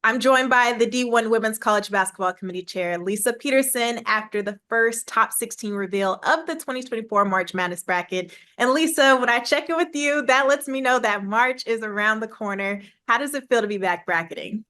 I'm joined by the D1 Women's College Basketball Committee Chair, Lisa Peterson, after the first top 16 reveal of the 2024 March Madness bracket. And Lisa, when I check in with you, that lets me know that March is around the corner. How does it feel to be back bracketing?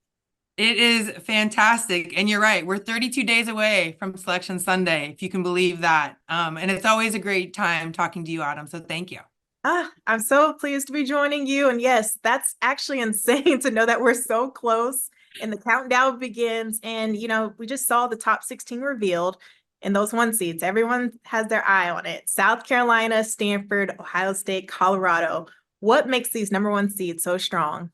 It is fantastic. And you're right. We're 32 days away from Selection Sunday, if you can believe that. And it's always a great time talking to you, Adam. So thank you. I'm so pleased to be joining you. And yes, that's actually insane to know that we're so close and the countdown begins. And, we just saw the top 16 revealed in those one seeds. Everyone has their eye on it. South Carolina, Stanford, Ohio State, Colorado. What makes these number one seeds so strong?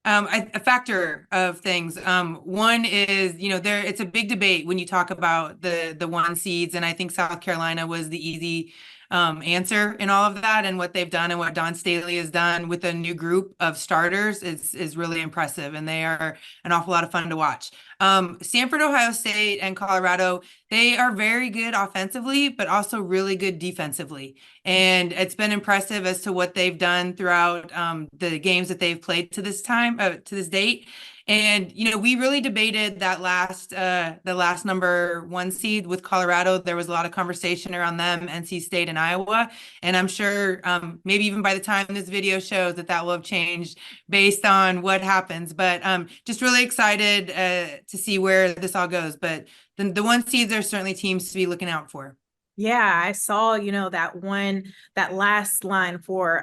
A factor of things. One is, it's a big debate when you talk about the one seeds, and I think South Carolina was the easy answer in all of that, and what they've done and what Don Staley has done with a new group of starters is really impressive, and they are an awful lot of fun to watch. Stanford, Ohio State, and Colorado, they are very good offensively, but also really good defensively. And it's been impressive as to what they've done throughout the games that they've played to this time, to this date. And we really debated that the last number one seed with Colorado. There was a lot of conversation around them, NC State and Iowa. And I'm sure maybe even by the time this video shows that will have changed based on what happens. But just really excited to see where this all goes. But the one seeds are certainly teams to be looking out for. Yeah, I saw, that last line for,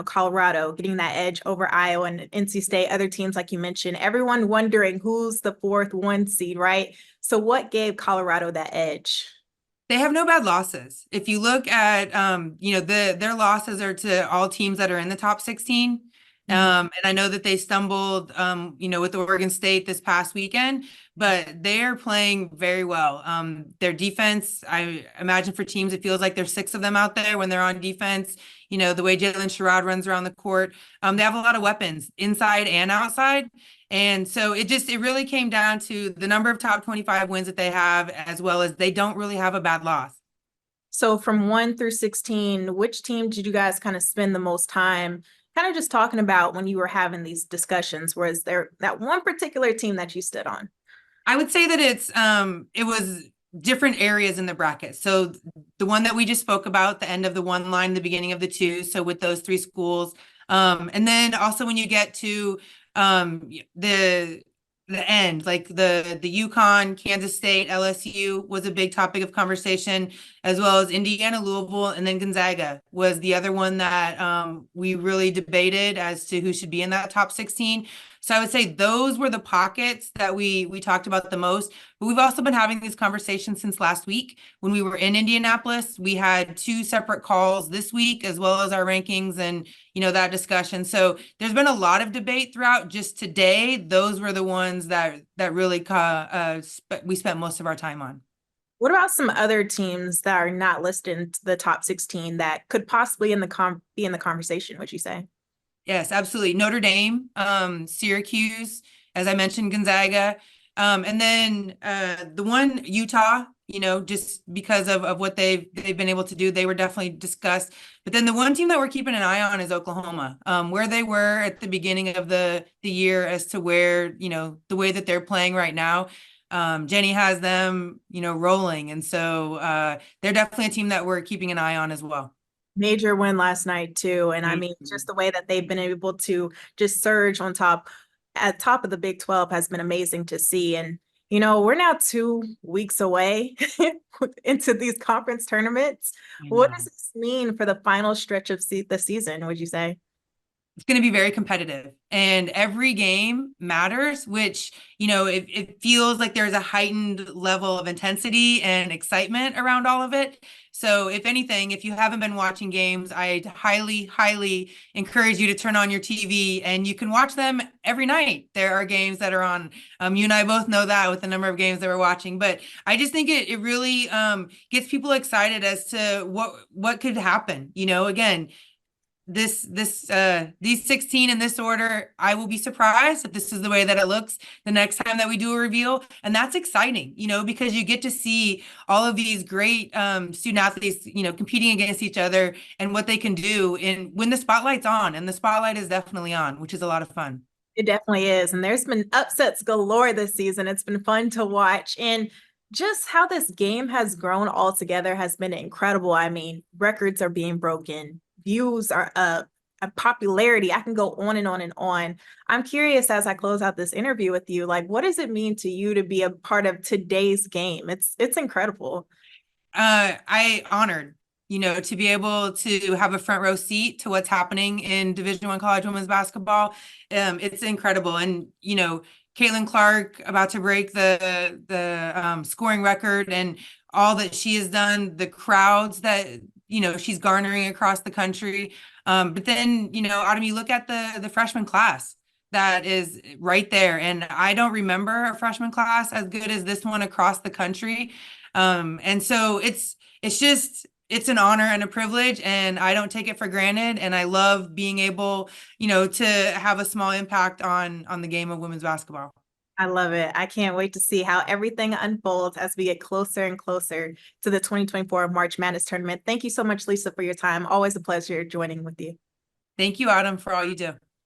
Colorado getting that edge over Iowa and NC State, other teams, like you mentioned, everyone wondering who's the fourth one seed, right? So what gave Colorado that edge? They have no bad losses. If you look at, their losses are to all teams that are in the top 16. And I know that they stumbled, with Oregon State this past weekend, but they're playing very well. Their defense, I imagine for teams, it feels like there's six of them out there when they're on defense. The way Jalen Sherrod runs around the court, they have a lot of weapons inside and outside. And so it really came down to the number of top 25 wins that they have, as well as they don't really have a bad loss. So from 1 through 16, which team did you guys kind of spend the most time kind of just talking about when you were having these discussions? Was there that one particular team that you stood on? I would say that it was different areas in the bracket. So the one that we just spoke about, the end of the one line, the beginning of the two. So with those three schools, and then also when you get to the end, like the UConn, Kansas State, LSU was a big topic of conversation, as well as Indiana, Louisville, and then Gonzaga was the other one that we really debated as to who should be in that top 16. So I would say those were the pockets that we talked about the most. But we've also been having these conversations since last week when we were in Indianapolis. We had two separate calls this week, as well as our rankings and that discussion. So there's been a lot of debate throughout. Just today, those were the ones that really we spent most of our time on. What about some other teams that are not listed in the top 16 that could possibly be in the conversation, would you say? Yes, absolutely. Notre Dame, Syracuse, as I mentioned, Gonzaga, and then the one Utah, just because of what they've been able to do, they were definitely discussed. But then the one team that we're keeping an eye on is Oklahoma, where they were at the beginning of the year as to where, the way that they're playing right now. Jenny has them, rolling. And so they're definitely a team that we're keeping an eye on as well. Major win last night too. And I mean, just the way that they've been able to just surge at top of the Big 12 has been amazing to see. And, we're now 2 weeks away into these conference tournaments. I What know. does this mean for the final stretch of the season, would you say? It's going to be very competitive, and every game matters, which, it feels like there's a heightened level of intensity and excitement around all of it. So if anything, if you haven't been watching games, I highly, highly encourage you to turn on your TV, and you can watch them every night. There are games that are on. You and I both know that with the number of games that we're watching, but I just think it really gets people excited as to what could happen. Again, these 16 in this order, I will be surprised if this is the way that it looks the next time that we do a reveal. And that's exciting, because you get to see all of these great student athletes, competing against each other and what they can do when the spotlight's on, and the spotlight is definitely on, which is a lot of fun. It definitely is. And there's been upsets galore this season. It's been fun to watch. And just how this game has grown altogether has been incredible. I mean, records are being broken, views are up, a popularity. I can go on and on and on. I'm curious as I close out this interview with you, like what does it mean to you to be a part of today's game? It's incredible. I honored, to be able to have a front row seat to what's happening in Division I college women's basketball. It's incredible. And, Caitlin Clark about to break the scoring record and all that she has done, the crowds that, she's garnering across the country. But then, Autumn, you look at the freshman class that is right there. And I don't remember a freshman class as good as this one across the country. And so it's an honor and a privilege, and I don't take it for granted. And I love being able, to have a small impact on the game of women's basketball. I love it. I can't wait to see how everything unfolds as we get closer and closer to the 2024 March Madness tournament. Thank you so much, Lisa, for your time. Always a pleasure joining with you. Thank you, Autumn, for all you do.